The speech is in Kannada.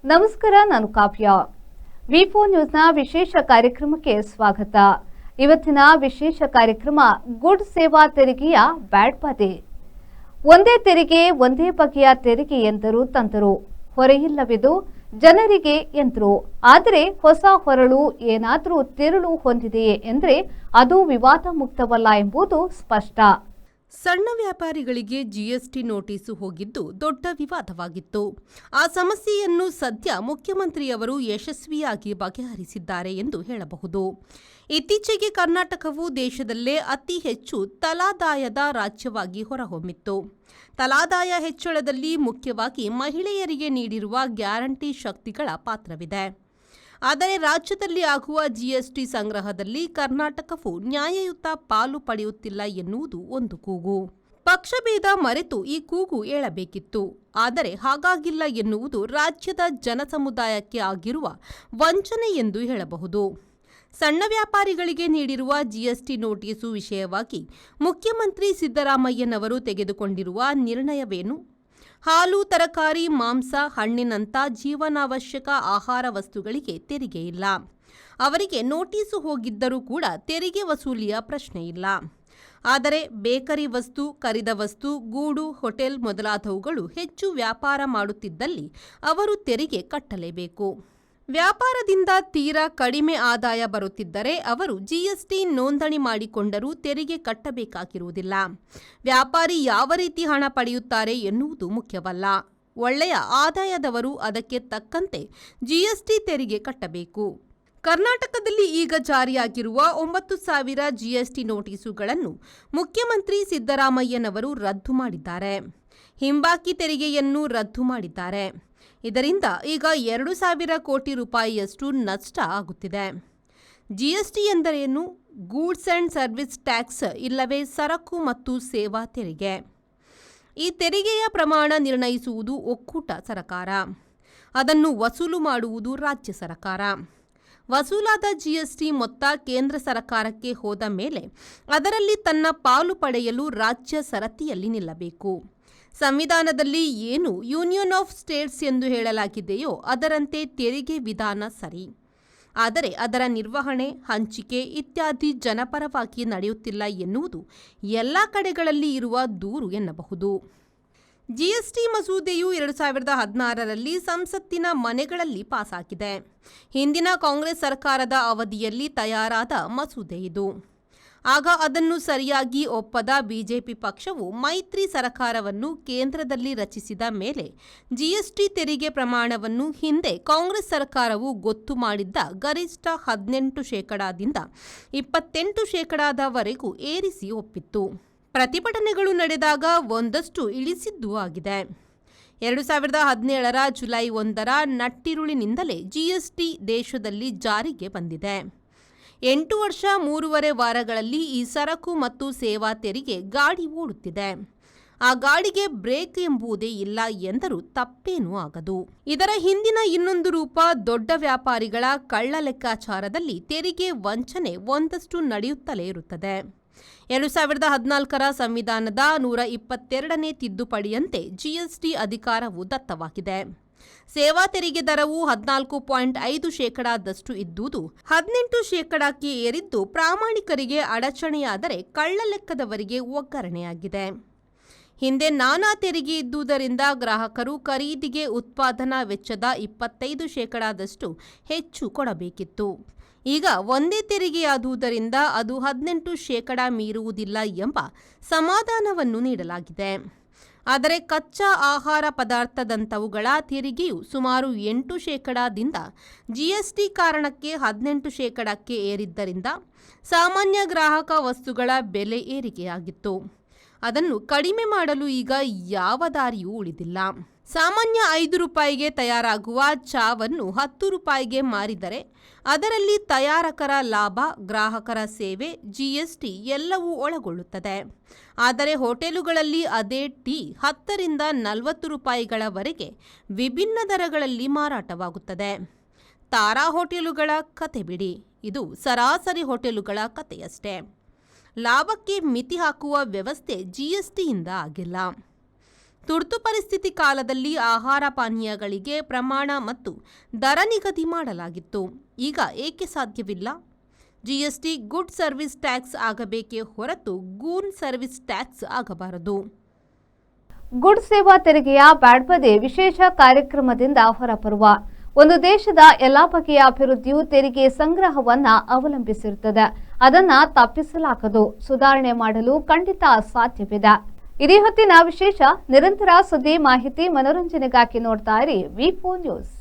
ನಮಸ್ಕಾರ, ನಾನು ಕಾವ್ಯ. ವಿ4 ನ್ಯೂಸ್ನ ವಿಶೇಷ ಕಾರ್ಯಕ್ರಮಕ್ಕೆ ಸ್ವಾಗತ. ಇವತ್ತಿನ ವಿಶೇಷ ಕಾರ್ಯಕ್ರಮ ಗುಡ್ ಸೇವಾ ತೆರಿಗೆಯ ಬ್ಯಾಡ್ ಬದಿ. ಒಂದೇ ತೆರಿಗೆ ಒಂದೇ ಬಗೆಯ ತೆರಿಗೆ ಎಂದರು ತಂದರು, ಹೊರೆಯಿಲ್ಲವಿದು ಜನರಿಗೆ ಎಂದರು. ಆದರೆ ಹೊಸ ಹೊರಳು ಏನಾದರೂ ತಿರುಳು ಹೊಂದಿದೆಯೇ ಎಂದರೆ ಅದು ವಿವಾದ ಮುಕ್ತವಲ್ಲ ಎಂಬುದು ಸ್ಪಷ್ಟ. ಸಣ್ಣ ವ್ಯಾಪಾರಿಗಳಿಗೆ ಜಿಎಸ್ಟಿ ನೋಟಿಸು ಹೋಗಿದ್ದು ದೊಡ್ಡ ವಿವಾದವಾಗಿತ್ತು. ಆ ಸಮಸ್ಯೆಯನ್ನು ಸದ್ಯ ಮುಖ್ಯಮಂತ್ರಿಯವರು ಯಶಸ್ವಿಯಾಗಿ ಬಗೆಹರಿಸಿದ್ದಾರೆ ಎಂದು ಹೇಳಬಹುದು. ಇತ್ತೀಚೆಗೆ ಕರ್ನಾಟಕವು ದೇಶದಲ್ಲೇ ಅತಿ ಹೆಚ್ಚು ತಲಾದಾಯದ ರಾಜ್ಯವಾಗಿ ಹೊರಹೊಮ್ಮಿತ್ತು. ತಲಾದಾಯ ಹೆಚ್ಚಳದಲ್ಲಿ ಮುಖ್ಯವಾಗಿ ಮಹಿಳೆಯರಿಗೆ ನೀಡಿರುವ ಗ್ಯಾರಂಟಿ ಶಕ್ತಿಗಳ ಪಾತ್ರವಿದೆ. ಆದರೆ ರಾಜ್ಯದಲ್ಲಿ ಆಗುವ ಜಿಎಸ್ಟಿ ಸಂಗ್ರಹದಲ್ಲಿ ಕರ್ನಾಟಕವು ನ್ಯಾಯಯುತ ಪಾಲು ಪಡೆಯುತ್ತಿಲ್ಲ ಎನ್ನುವುದು ಒಂದು ಕೂಗು. ಪಕ್ಷಭೇದ ಮರೆತು ಈ ಕೂಗು ಏಳಬೇಕಿತ್ತು. ಆದರೆ ಹಾಗಾಗಿಲ್ಲ ಎನ್ನುವುದು ರಾಜ್ಯದ ಜನಸಮುದಾಯಕ್ಕೆ ಆಗಿರುವ ವಂಚನೆ ಎಂದು ಹೇಳಬಹುದು. ಸಣ್ಣ ವ್ಯಾಪಾರಿಗಳಿಗೆ ನೀಡಿರುವ ಜಿಎಸ್ಟಿ ನೋಟಿಸು ವಿಷಯವಾಗಿ ಮುಖ್ಯಮಂತ್ರಿ ಸಿದ್ದರಾಮಯ್ಯನವರು ತೆಗೆದುಕೊಂಡಿರುವ ನಿರ್ಣಯವೇನು? ಹಾಲು, ತರಕಾರಿ, ಮಾಂಸ, ಹಣ್ಣಿನಂಥ ಜೀವನಾವಶ್ಯಕ ಆಹಾರ ವಸ್ತುಗಳಿಗೆ ತೆರಿಗೆ ಇಲ್ಲ. ಅವರಿಗೆ ನೋಟಿಸು ಹೋಗಿದ್ದರೂ ಕೂಡ ತೆರಿಗೆ ವಸೂಲಿಯ ಪ್ರಶ್ನೆ ಇಲ್ಲ. ಆದರೆ ಬೇಕರಿ ವಸ್ತು, ಕರಿದ ವಸ್ತು, ಗೂಡು, ಹೋಟೆಲ್ ಮೊದಲಾದವುಗಳು ಹೆಚ್ಚು ವ್ಯಾಪಾರ ಮಾಡುತ್ತಿದ್ದಲ್ಲಿ ಅವರು ತೆರಿಗೆ ಕಟ್ಟಲೇಬೇಕು. ವ್ಯಾಪಾರದಿಂದ ತೀರಾ ಕಡಿಮೆ ಆದಾಯ ಬರುತ್ತಿದ್ದರೆ ಅವರು ಜಿಎಸ್ಟಿ ನೋಂದಣಿ ಮಾಡಿಕೊಂಡರೂ ತೆರಿಗೆ ಕಟ್ಟಬೇಕಾಗಿರುವುದಿಲ್ಲ. ವ್ಯಾಪಾರಿ ಯಾವ ರೀತಿ ಹಣ ಪಡೆಯುತ್ತಾರೆ ಎನ್ನುವುದು ಮುಖ್ಯವಲ್ಲ. ಒಳ್ಳೆಯ ಆದಾಯದವರು ಅದಕ್ಕೆ ತಕ್ಕಂತೆ ಜಿಎಸ್ಟಿ ತೆರಿಗೆ ಕಟ್ಟಬೇಕು. ಕರ್ನಾಟಕದಲ್ಲಿ ಈಗ ಜಾರಿಯಾಗಿರುವ 9,000 ಜಿಎಸ್ಟಿ ನೋಟಿಸುಗಳನ್ನು ಮುಖ್ಯಮಂತ್ರಿ ಸಿದ್ದರಾಮಯ್ಯನವರು ರದ್ದು ಮಾಡಿದ್ದಾರೆ. ಹಿಂಬಾಕಿ ತೆರಿಗೆಯನ್ನು ರದ್ದು ಮಾಡಿದ್ದಾರೆ. ಇದರಿಂದ ಈಗ 2,000 ಕೋಟಿ ರೂಪಾಯಿಯಷ್ಟು ನಷ್ಟ ಆಗುತ್ತಿದೆ. ಜಿಎಸ್ಟಿ ಎಂದರೇನು? ಗೂಡ್ಸ್ ಆ್ಯಂಡ್ ಸರ್ವಿಸ್ ಟ್ಯಾಕ್ಸ್, ಇಲ್ಲವೇ ಸರಕು ಮತ್ತು ಸೇವಾ ತೆರಿಗೆ. ಈ ತೆರಿಗೆಯ ಪ್ರಮಾಣ ನಿರ್ಣಯಿಸುವುದು ಒಕ್ಕೂಟ ಸರ್ಕಾರ, ಅದನ್ನು ವಸೂಲು ಮಾಡುವುದು ರಾಜ್ಯ ಸರ್ಕಾರ. ವಸೂಲಾದ ಜಿಎಸ್ಟಿ ಮೊತ್ತ ಕೇಂದ್ರ ಸರ್ಕಾರಕ್ಕೆ ಹೋದ ಮೇಲೆ ಅದರಲ್ಲಿ ತನ್ನ ಪಾಲು ಪಡೆಯಲು ರಾಜ್ಯ ಸರತಿಯಲ್ಲಿ ನಿಲ್ಲಬೇಕು. ಸಂವಿಧಾನದಲ್ಲಿ ಏನು ಯೂನಿಯನ್ ಆಫ್ ಸ್ಟೇಟ್ಸ್ ಎಂದು ಹೇಳಲಾಗಿದೆಯೋ ಅದರಂತೆ ತೆರಿಗೆ ವಿಧಾನ ಸರಿ. ಆದರೆ ಅದರ ನಿರ್ವಹಣೆ, ಹಂಚಿಕೆ ಇತ್ಯಾದಿ ಜನಪರವಾಗಿ ನಡೆಯುತ್ತಿಲ್ಲ ಎನ್ನುವುದು ಎಲ್ಲ ಕಡೆಗಳಲ್ಲಿ ಇರುವ ದೂರು ಎನ್ನಬಹುದು. ಜಿಎಸ್ಟಿ ಮಸೂದೆಯು 2016ರಲ್ಲಿ ಸಂಸತ್ತಿನ ಮನೆಗಳಲ್ಲಿ ಪಾಸಾಗಿದೆ. ಹಿಂದಿನ ಕಾಂಗ್ರೆಸ್ ಸರ್ಕಾರದ ಅವಧಿಯಲ್ಲಿ ತಯಾರಾದ ಮಸೂದೆ ಇದು. ಆಗ ಅದನ್ನು ಸರಿಯಾಗಿ ಒಪ್ಪದ ಬಿಜೆಪಿ ಪಕ್ಷವು ಮೈತ್ರಿ ಸರ್ಕಾರವನ್ನು ಕೇಂದ್ರದಲ್ಲಿ ರಚಿಸಿದ ಮೇಲೆ ಜಿಎಸ್ಟಿ ತೆರಿಗೆ ಪ್ರಮಾಣವನ್ನು ಹಿಂದೆ ಕಾಂಗ್ರೆಸ್ ಸರ್ಕಾರವು ಗೊತ್ತು ಮಾಡಿದ್ದ ಗರಿಷ್ಠ 18% 28%ವರೆಗೂ ಏರಿಸಿ ಒಪ್ಪಿತ್ತು. ಪ್ರತಿಭಟನೆಗಳು ನಡೆದಾಗ ಒಂದಷ್ಟು ಇಳಿಸಿದ್ದೂ ಆಗಿದೆ. 2017ರ ಜುಲೈ 1ರ ನಟ್ಟಿರುಳಿನಿಂದಲೇ ಜಿಎಸ್ಟಿ ದೇಶದಲ್ಲಿ ಜಾರಿಗೆ ಬಂದಿದೆ. 8 ವರ್ಷ 3.5 ವಾರಗಳಲ್ಲಿ ಈ ಸರಕು ಮತ್ತು ಸೇವಾ ತೆರಿಗೆ ಗಾಡಿ ಓಡುತ್ತಿದೆ. ಆ ಗಾಡಿಗೆ ಬ್ರೇಕ್ ಎಂಬುದೇ ಇಲ್ಲ ಎಂದರೂ ತಪ್ಪೇನೂ ಆಗದು. ಇದರ ಹಿಂದಿನ ಇನ್ನೊಂದು ರೂಪ ದೊಡ್ಡ ವ್ಯಾಪಾರಿಗಳ ಕಳ್ಳ ಲೆಕ್ಕಾಚಾರದಲ್ಲಿ ತೆರಿಗೆ ವಂಚನೆ ಒಂದಷ್ಟು ನಡೆಯುತ್ತಲೇ ಇರುತ್ತದೆ. 2014ರ ಸಂವಿಧಾನದ 122ನೇ ತಿದ್ದುಪಡಿಯಂತೆ ಜಿಎಸ್ಟಿ ಅಧಿಕಾರವು ದತ್ತವಾಗಿದೆ. ಸೇವಾ ತೆರಿಗೆ ದರವು 14.5% ಇದ್ದುದು 18%ಕ್ಕೆ ಏರಿದ್ದು ಪ್ರಾಮಾಣಿಕರಿಗೆ ಅಡಚಣೆಯಾದರೆ ಕಳ್ಳ ಲೆಕ್ಕದವರಿಗೆ ಒಗ್ಗರಣೆಯಾಗಿದೆ. ಹಿಂದೆ ನಾನಾ ತೆರಿಗೆ ಇದ್ದುದರಿಂದ ಗ್ರಾಹಕರು ಖರೀದಿಗೆ ಉತ್ಪಾದನಾ ವೆಚ್ಚದ 25%ದಷ್ಟು ಹೆಚ್ಚು ಕೊಡಬೇಕಿತ್ತು. ಈಗ ಒಂದೇ ತೆರಿಗೆಯಾದುದರಿಂದ ಅದು 18% ಮೀರುವುದಿಲ್ಲ ಎಂಬ ಸಮಾಧಾನವನ್ನು ನೀಡಲಾಗಿದೆ. ಆದರೆ ಕಚ್ಚಾ ಆಹಾರ ಪದಾರ್ಥದಂಥವುಗಳ ತೆರಿಗೆಯು ಸುಮಾರು 8%ದಿಂದ ಜಿಎಸ್ಟಿ ಕಾರಣಕ್ಕೆ 18%ಕ್ಕೆ ಏರಿದ್ದರಿಂದ ಸಾಮಾನ್ಯ ಗ್ರಾಹಕ ವಸ್ತುಗಳ ಬೆಲೆ ಏರಿಕೆಯಾಗಿತ್ತು. ಅದನ್ನು ಕಡಿಮೆ ಮಾಡಲು ಈಗ ಯಾವ ದಾರಿಯೂ ಉಳಿದಿಲ್ಲ. ಸಾಮಾನ್ಯ 5 ರೂಪಾಯಿಗೆ ತಯಾರಾಗುವ ಚಾವನ್ನು 10 ರೂಪಾಯಿಗೆ ಮಾರಿದರೆ ಅದರಲ್ಲಿ ತಯಾರಕರ ಲಾಭ, ಗ್ರಾಹಕರ ಸೇವೆ, ಜಿಎಸ್ಟಿ ಎಲ್ಲವೂ ಒಳಗೊಳ್ಳುತ್ತದೆ. ಆದರೆ ಹೋಟೆಲುಗಳಲ್ಲಿ ಅದೇ ಟೀ 10ರಿಂದ 40 ರೂಪಾಯಿಗಳವರೆಗೆ ವಿಭಿನ್ನ ದರಗಳಲ್ಲಿ ಮಾರಾಟವಾಗುತ್ತದೆ. ತಾರಾ ಹೋಟೆಲುಗಳ ಕತೆ ಬಿಡಿ, ಇದು ಸರಾಸರಿ ಹೋಟೆಲುಗಳ ಕತೆಯಷ್ಟೇ. ಲಾಭಕ್ಕೆ ಮಿತಿ ಹಾಕುವ ವ್ಯವಸ್ಥೆ ಜಿಎಸ್ಟಿಯಿಂದ ಆಗಿಲ್ಲ. ತುರ್ತು ಪರಿಸ್ಥಿತಿ ಕಾಲದಲ್ಲಿ ಆಹಾರ ಪಾನೀಯಗಳಿಗೆ ಪ್ರಮಾಣ ಮತ್ತು ದರ ನಿಗದಿ ಮಾಡಲಾಗಿತ್ತು. ಈಗ ಏಕೆ ಸಾಧ್ಯವಿಲ್ಲ? ಜಿಎಸ್ಟಿ ಗುಡ್ ಸರ್ವಿಸ್ ಟ್ಯಾಕ್ಸ್ ಆಗಬೇಕೇ ಹೊರತು ಗೂನ್ ಸರ್ವಿಸ್ ಟ್ಯಾಕ್ಸ್ ಆಗಬಾರದು. ಗುಡ್ ಸೇವಾ ತೆರಿಗೆಯ ಬ್ಯಾಡ್ಬದಿ ವಿಶೇಷ ಕಾರ್ಯಕ್ರಮದಿಂದ ಹೊರಬರುವ ಒಂದು ದೇಶದ ಎಲ್ಲಾ ಬಗೆಯ ಅಭಿವೃದ್ಧಿಯು ತೆರಿಗೆ ಸಂಗ್ರಹವನ್ನ ಅವಲಂಬಿಸಿರುತ್ತದೆ. ಅದನ್ನ ತಪ್ಪಿಸಲಾಗದು. ಸುಧಾರಣೆ ಮಾಡಲು ಖಂಡಿತ ಸಾಧ್ಯವಿದೆ. ಇದೇ ಹೊತ್ತಿನ ವಿಶೇಷ. ನಿರಂತರ ಸುದ್ದಿ, ಮಾಹಿತಿ, ಮನೋರಂಜನೆಗಾಗಿ ನೋಡ್ತಾ ಇರಿ ವಿ4 ನ್ಯೂಸ್.